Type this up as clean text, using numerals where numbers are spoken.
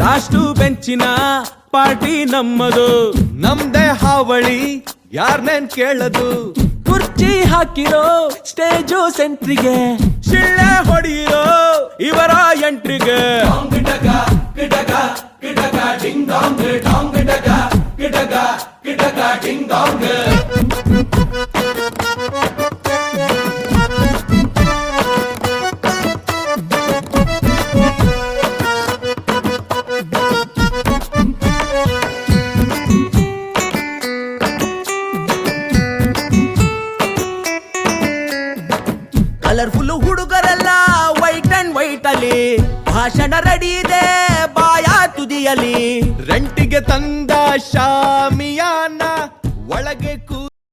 Last ಬೆಂಚಿನ party ನಮ್ಮದು, ನಮ್ದೇ ಹಾವಳಿ ಯಾರ್ನೇನ್ ಕೇಳದು. ಕುರ್ಚಿ ಹಾಕಿರೋ ಸ್ಟೇಜು ಸೆಂಟ್ರಿಗೆ, ಶಿಳ್ಳೆ ಹೊಡೆಯಿರೋ ಇವರ ಎಂಟ್ರಿಗೆ. ಕಲರ್ಫುಲ್ ಹುಡುಗರೆಲ್ಲ ವೈಟ್ ಅಂಡ್ ವೈಟ್ ಅಲ್ಲಿ, ಭಾಷಣ ರೆಡಿ ಇದೆ ಬಾಯ ತುದಿಯಲಿ. ರೆಂಟಿಗೆ ತಂದ ಶಾಮಿಯಾನ ಒಳಗೆ